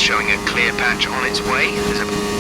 car's showing a clear patch on its way. There's a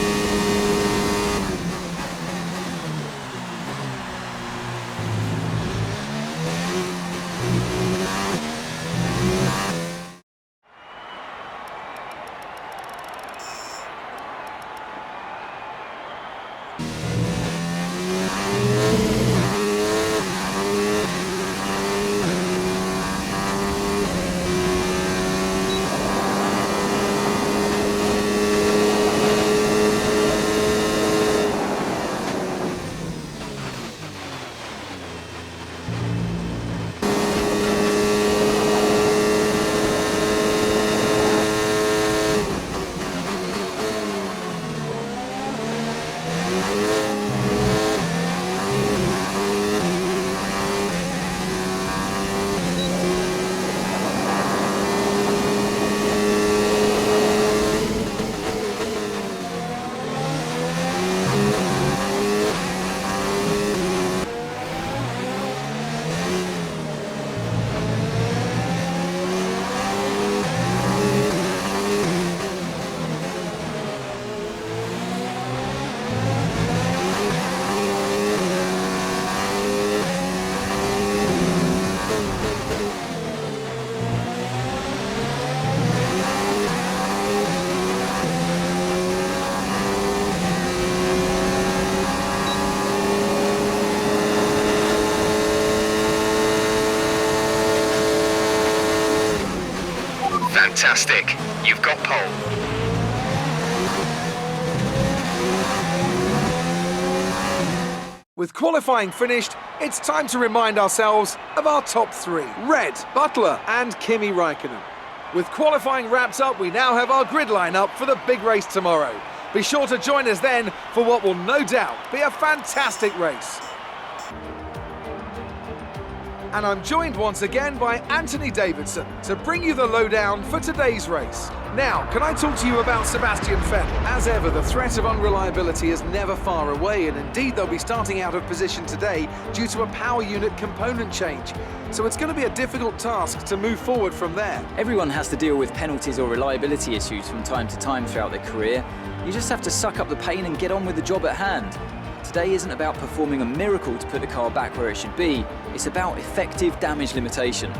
fantastic. You've got pole. With qualifying finished, it's time to remind ourselves of our top three: Red, Butler and Kimi Räikkönen. With qualifying wrapped up, we now have our grid lineup for the big race tomorrow. Be sure to join us then for what will no doubt be a fantastic race. And I'm joined once again by Anthony Davidson to bring you the lowdown for today's race. Now, can I talk to you about Sebastian Vettel? As ever, the threat of unreliability is never far away, and indeed they'll be starting out of position today due to a power unit component change. So it's going to be a difficult task to move forward from there. Everyone has to deal with penalties or reliability issues from time to time throughout their career. You just have to suck up the pain and get on with the job at hand. Today isn't about performing a miracle to put the car back where it should be, it's about effective damage limitation.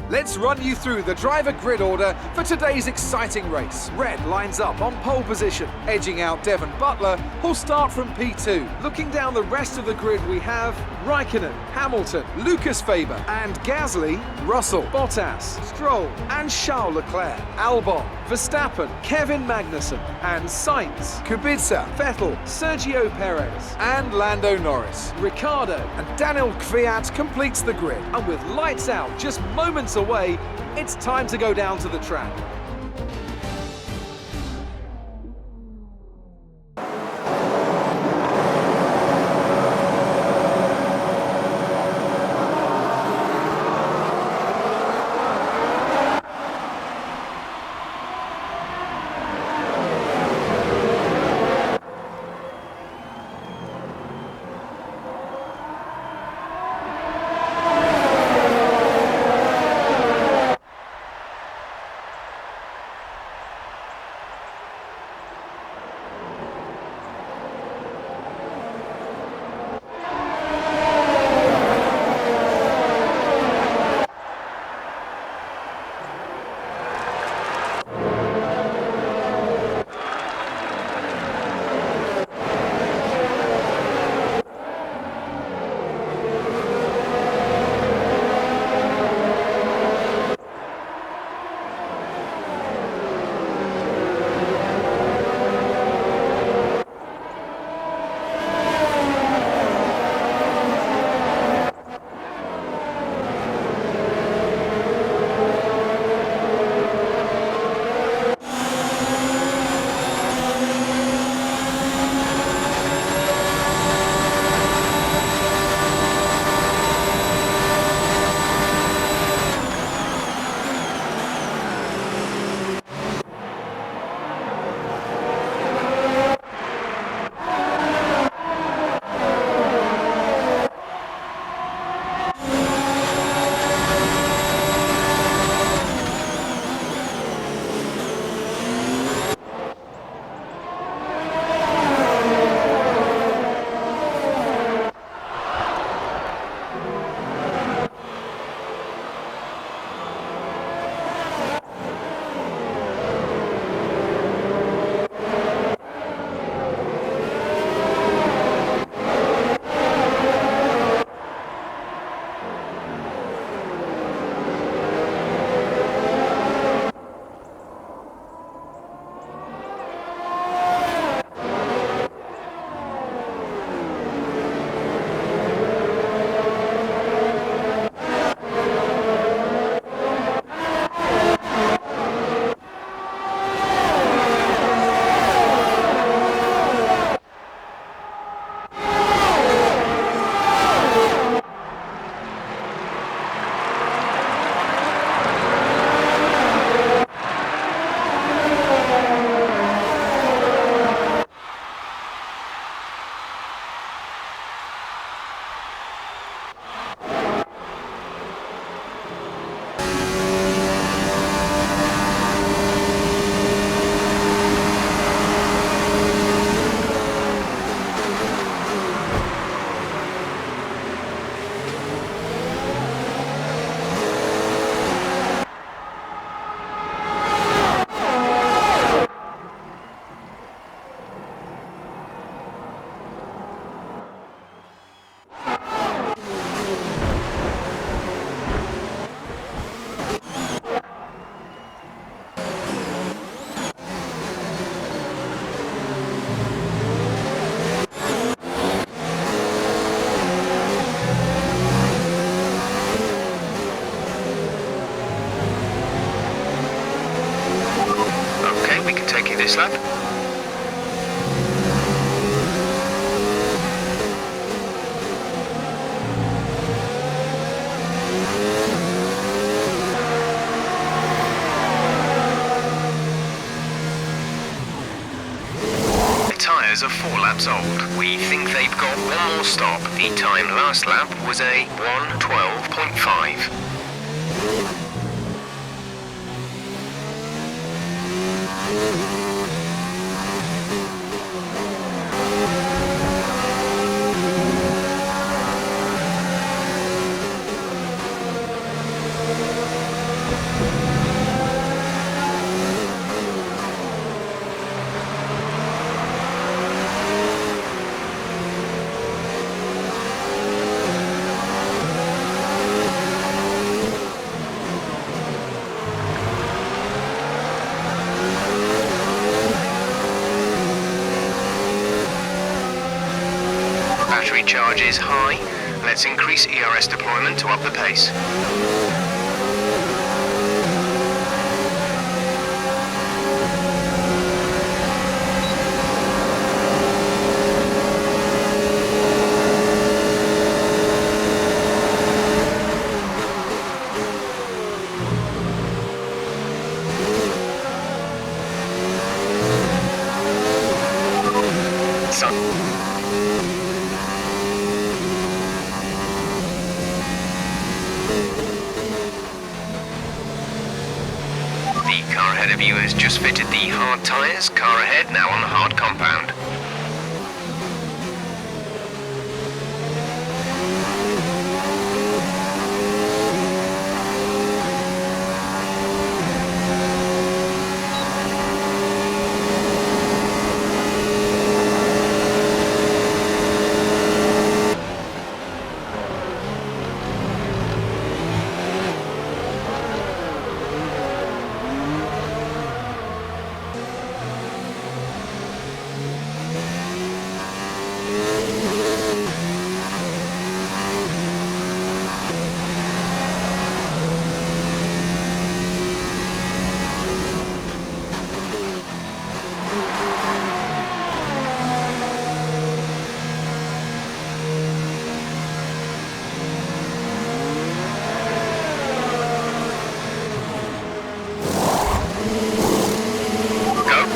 Let's run you through the driver grid order for today's exciting race. Red lines up on pole position, edging out Devon Butler, who'll start from P2. Looking down the rest of the grid, we have Räikkönen, Hamilton, Lucas Faber and Gasly, Russell, Bottas, Stroll and Charles Leclerc, Albon, Verstappen, Kevin Magnussen and Sainz, Kubica, Vettel, Sergio Perez and Lando Norris. Ricciardo and Daniel Kvyat completes the grid, and with lights out just moments away, it's time to go down to the track. this lap. The tyres are 4 laps old. We think they've got one more stop. The time last lap was a 1:12.5. Battery charge is high. Let's increase ERS deployment to up the pace. The car ahead of you has just fitted the hard tyres. Car ahead now on the hard compound.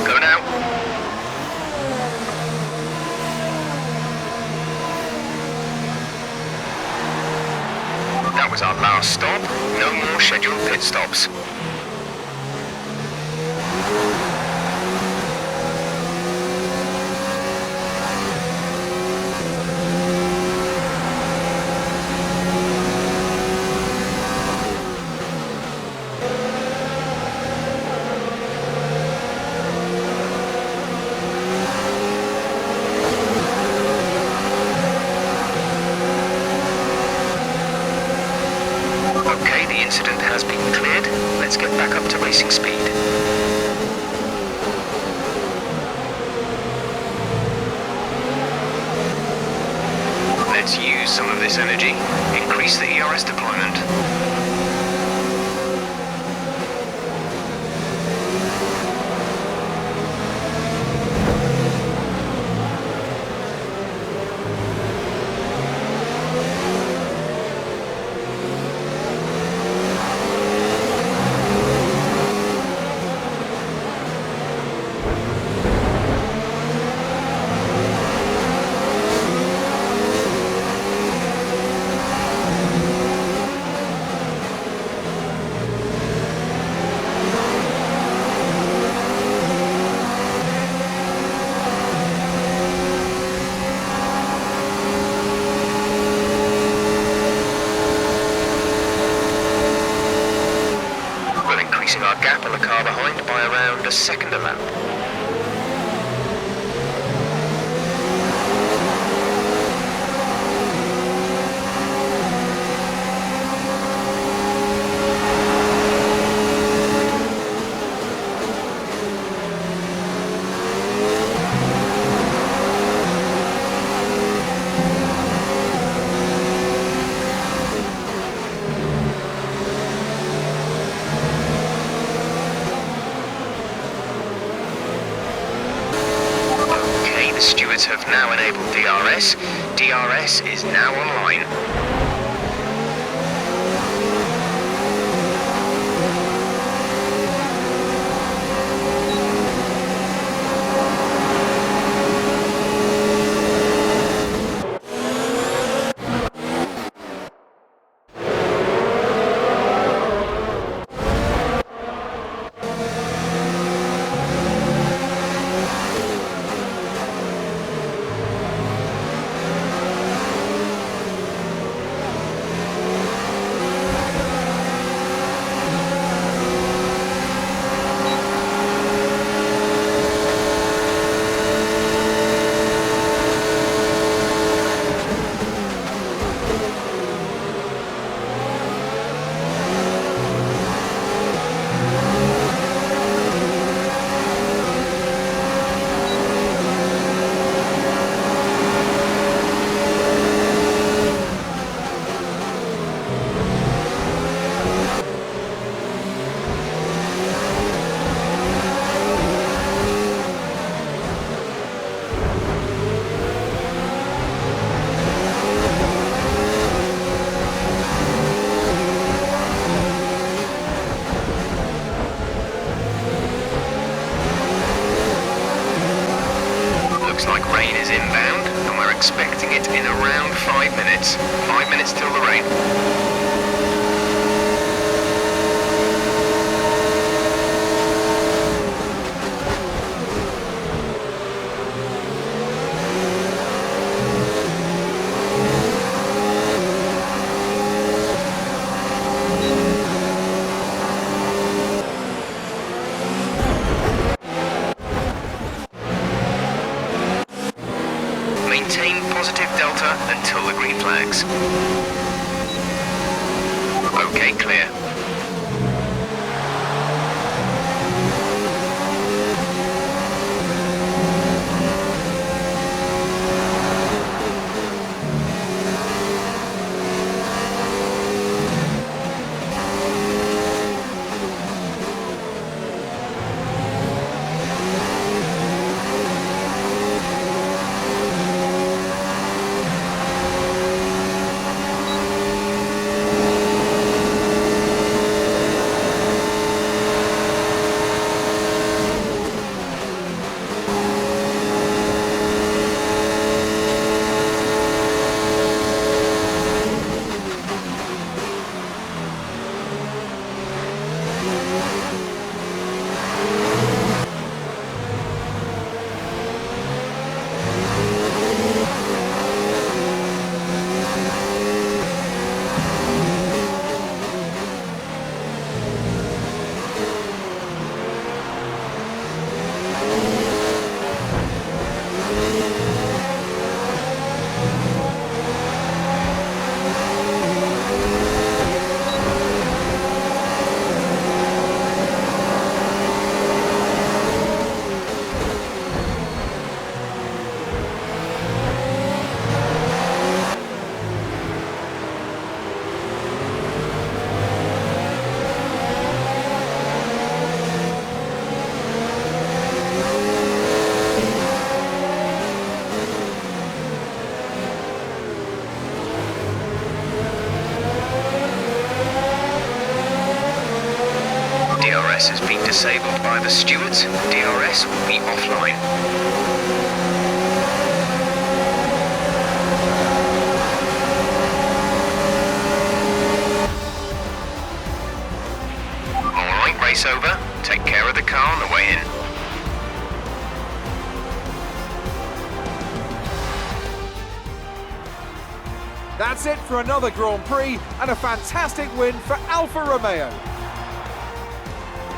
Go now. That was our last stop. No more scheduled pit stops. Okay, the incident has been cleared. Let's get back up to racing speed. Let's use some of this energy. Increase the ERS deployment. Increasing our gap on the car behind by around a second a lap. DRS is now online. Looks like rain is inbound, and we're expecting it in around 5 minutes. 5 minutes till the rain. Maintain positive delta until the green flags. Okay, clear. DRS has been disabled by the stewards. DRS will be offline. Alright, race over. Take care of the car on the way in. That's it for another Grand Prix and a fantastic win for Alfa Romeo.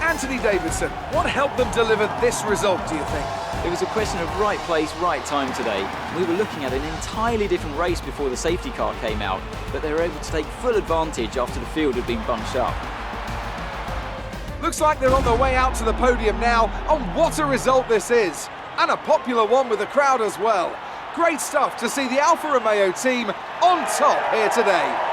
Anthony Davidson, what helped them deliver this result, do you think? It was a question of right place, right time today. We were looking at an entirely different race before the safety car came out, but they were able to take full advantage after the field had been bunched up. Looks like they're on their way out to the podium now, and what a result this is! And a popular one with the crowd as well. Great stuff to see the Alfa Romeo team on top here today.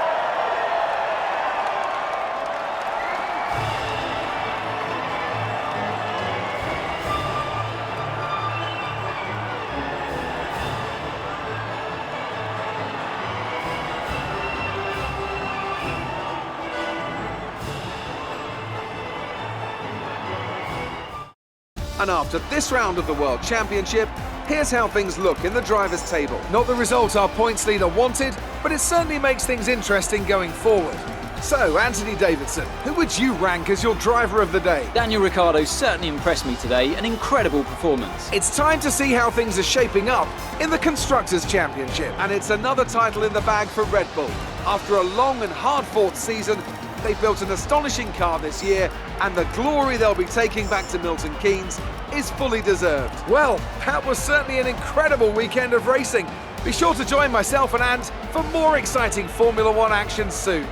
And after this round of the World Championship, here's how things look in the drivers' table. Not the result our points leader wanted, but it certainly makes things interesting going forward. So, Anthony Davidson, who would you rank as your driver of the day? Daniel Ricciardo certainly impressed me today, an incredible performance. It's time to see how things are shaping up in the Constructors' Championship. And it's another title in the bag for Red Bull. After a long and hard-fought season, they built an astonishing car this year, and the glory they'll be taking back to Milton Keynes is fully deserved. Well, that was certainly an incredible weekend of racing. Be sure to join myself and Ant for more exciting Formula One action soon.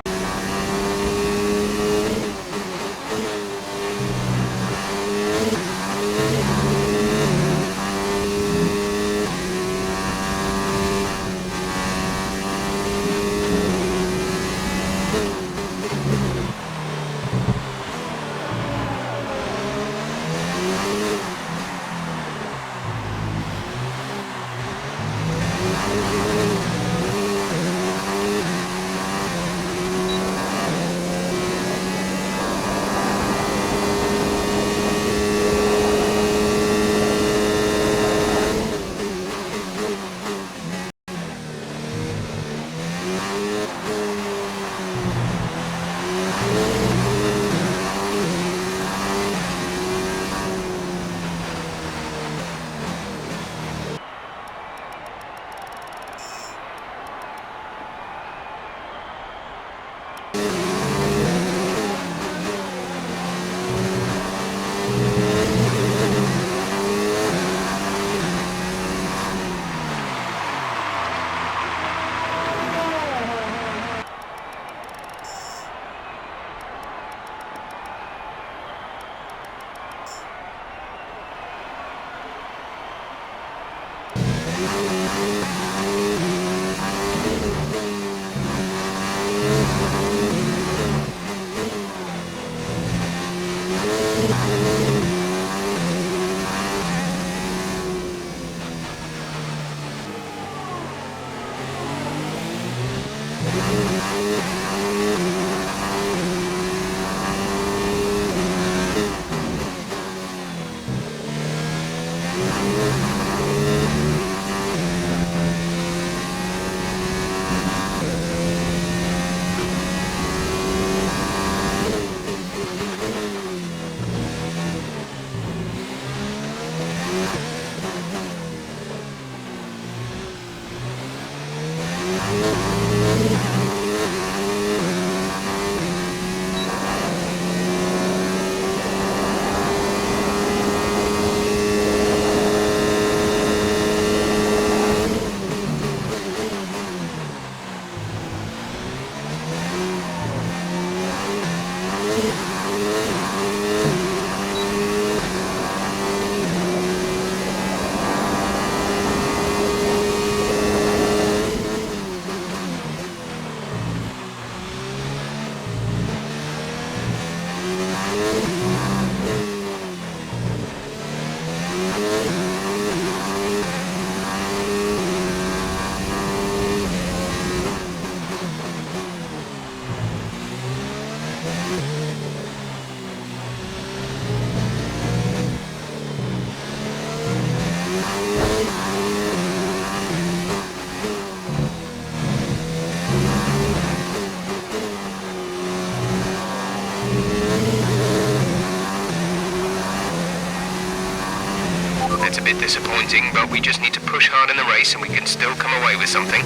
It's a bit disappointing, but we just need to push hard in the race and we can still come away with something.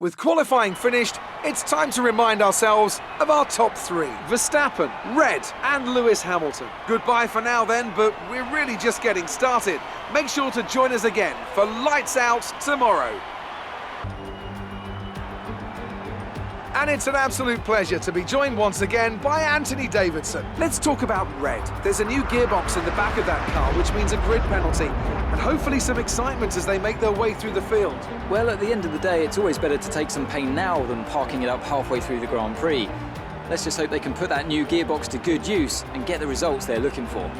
With qualifying finished, it's time to remind ourselves of our top three: Verstappen, Red and Lewis Hamilton. Goodbye for now then, but we're really just getting started. Make sure to join us again for Lights Out tomorrow. And it's an absolute pleasure to be joined once again by Anthony Davidson. Let's talk about Red. There's a new gearbox in the back of that car, which means a grid penalty, and hopefully some excitement as they make their way through the field. Well, at the end of the day, it's always better to take some pain now than parking it up halfway through the Grand Prix. Let's just hope they can put that new gearbox to good use and get the results they're looking for.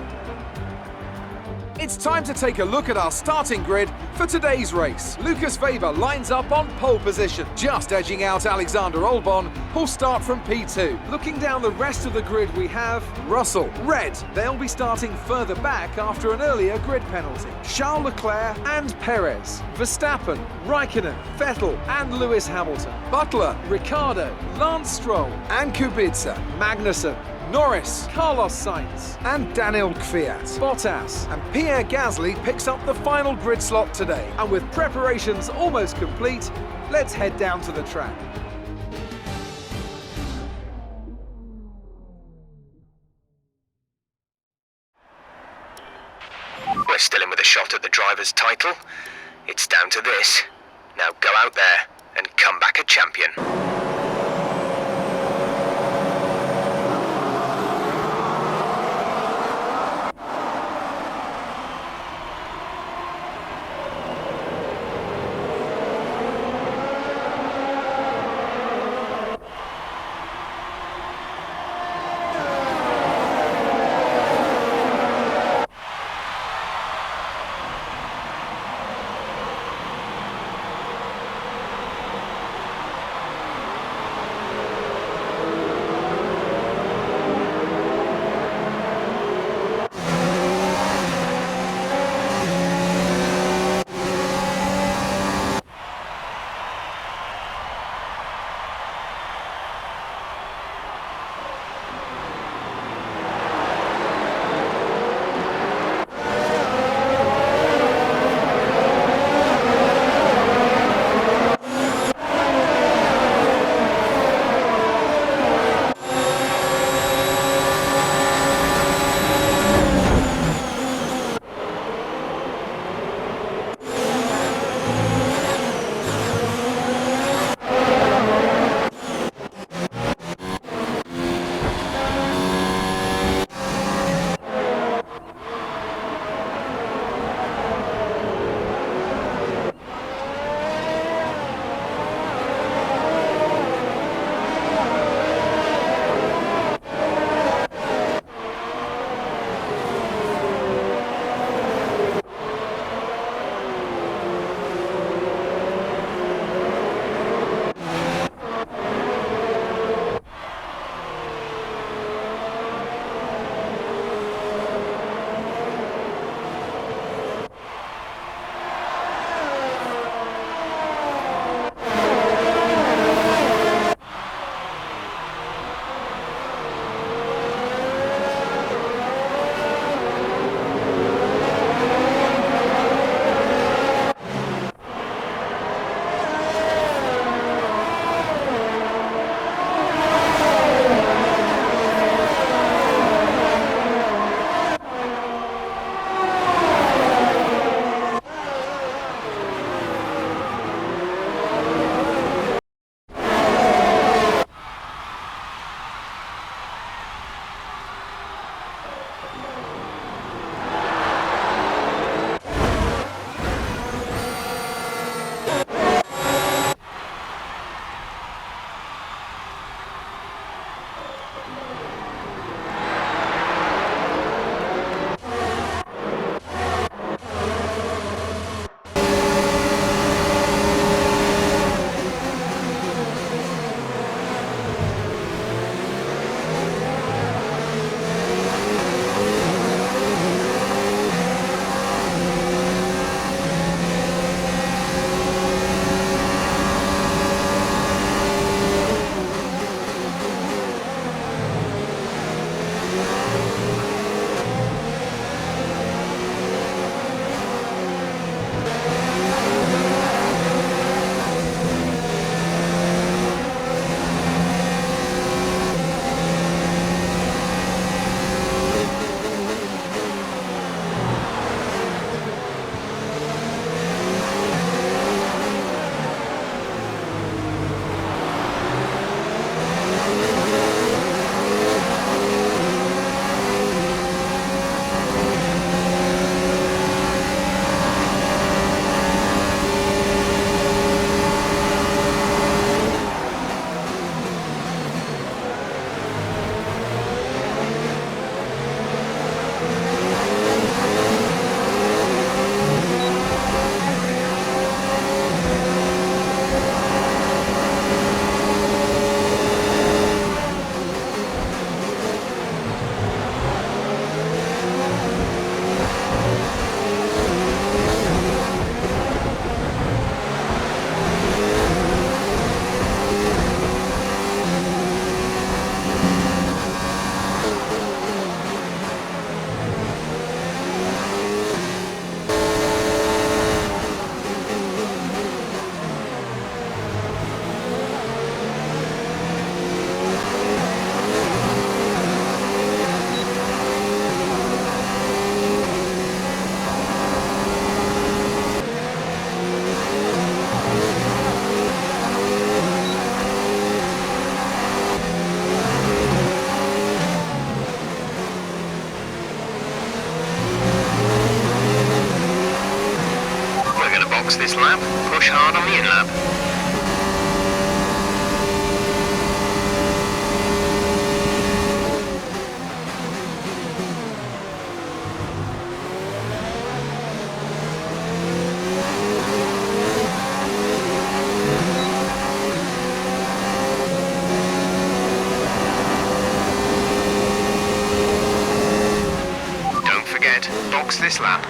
It's time to take a look at our starting grid for today's race. Lucas Weber lines up on pole position, just edging out Alexander Albon, who'll start from P2. Looking down the rest of the grid, we have Russell. Red, they'll be starting further back after an earlier grid penalty. Charles Leclerc and Perez. Verstappen, Raikkonen, Vettel and Lewis Hamilton. Butler, Ricciardo, Lance Stroll and Kubica. Magnussen, Norris, Carlos Sainz and Daniel Kvyat. Bottas and Pierre Gasly picks up the final grid slot today. And with preparations almost complete, let's head down to the track. We're still in with a shot at the driver's title. It's down to this. Now go out there and come back a champion. Box this lap, push hard on the in-lap. Don't forget, box this lap.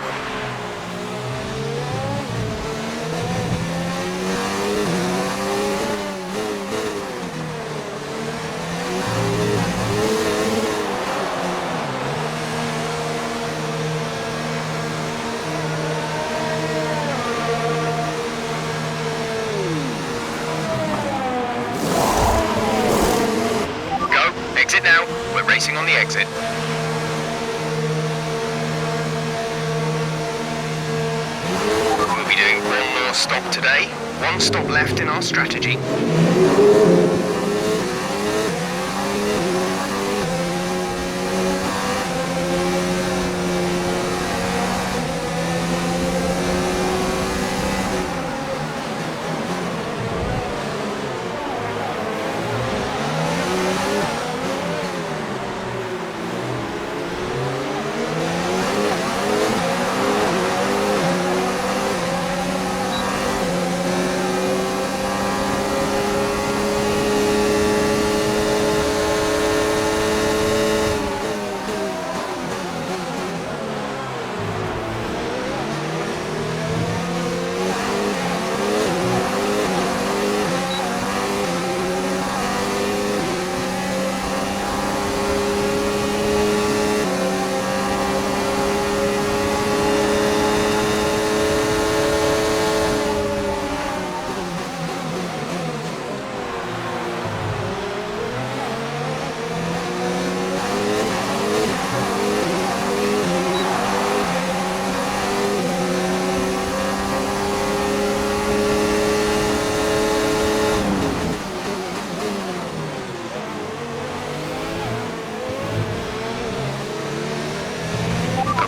Exit now. We're racing on the exit. We'll be doing one more stop today. One stop left in our strategy.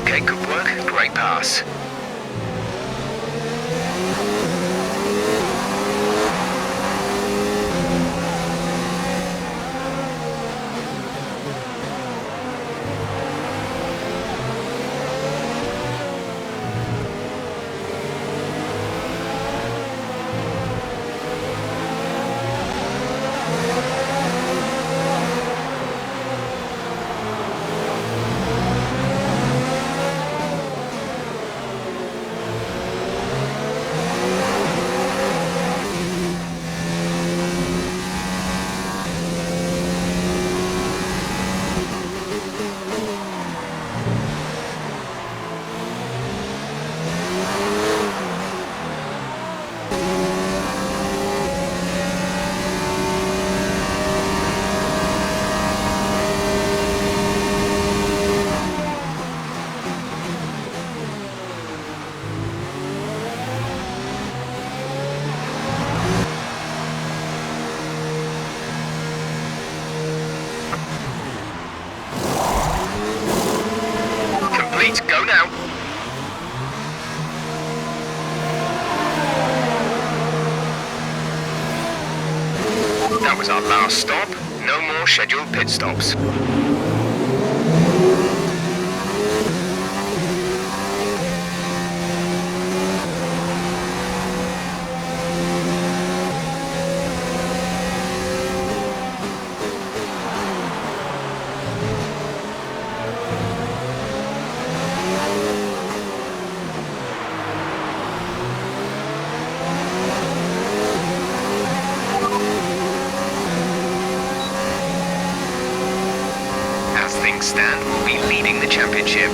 Okay, good work. Great pass. Go now. That was our last stop. No more scheduled pit stops. Stand will be leading the championship.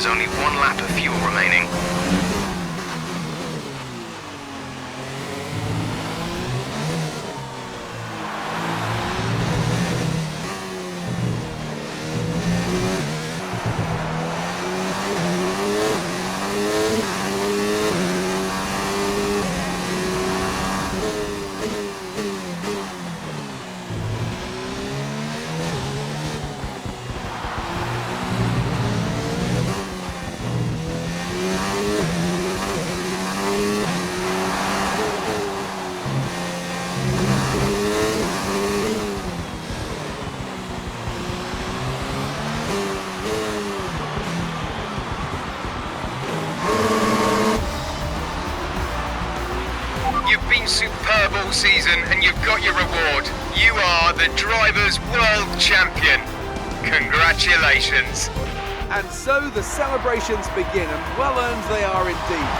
There's only one lap of fuel remaining. You've been superb all season and you've got your reward. You are the Drivers' World Champion. Congratulations. And so the celebrations begin, and well earned they are indeed.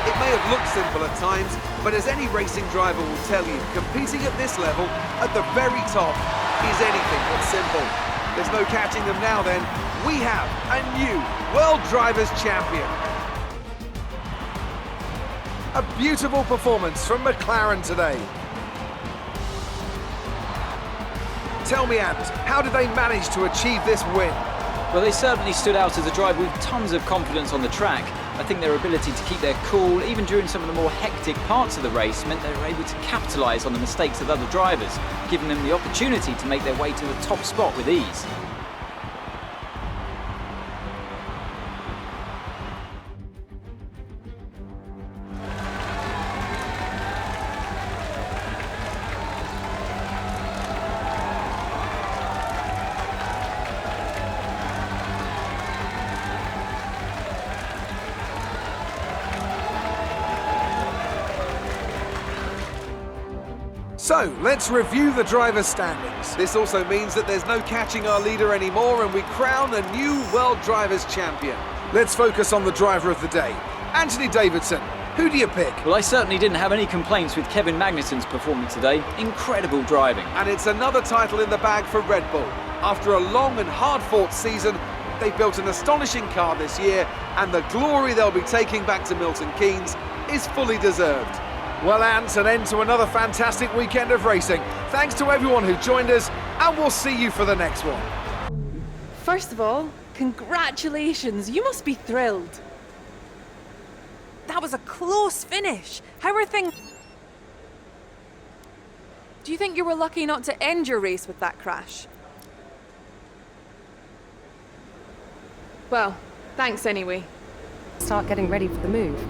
It may have looked simple at times, but as any racing driver will tell you, competing at this level, at the very top, is anything but simple. There's no catching them now then. We have a new World Drivers' Champion. A beautiful performance from McLaren today. Tell me, Ant, how did they manage to achieve this win? Well, they certainly stood out as a driver with tons of confidence on the track. I think their ability to keep their cool, even during some of the more hectic parts of the race, meant they were able to capitalise on the mistakes of other drivers, giving them the opportunity to make their way to the top spot with ease. So, let's review the drivers' standings. This also means that there's no catching our leader anymore, and we crown a new World Drivers' Champion. Let's focus on the driver of the day. Anthony Davidson, who do you pick? Well, I certainly didn't have any complaints with Kevin Magnussen's performance today. Incredible driving. And it's another title in the bag for Red Bull. After a long and hard-fought season, they built an astonishing car this year, and the glory they'll be taking back to Milton Keynes is fully deserved. Well, Ant, an end to another fantastic weekend of racing. Thanks to everyone who joined us, and we'll see you for the next one. First of all, congratulations. You must be thrilled. That was a close finish. How are things? Do you think you were lucky not to end your race with that crash? Well, thanks anyway. Start getting ready for the move.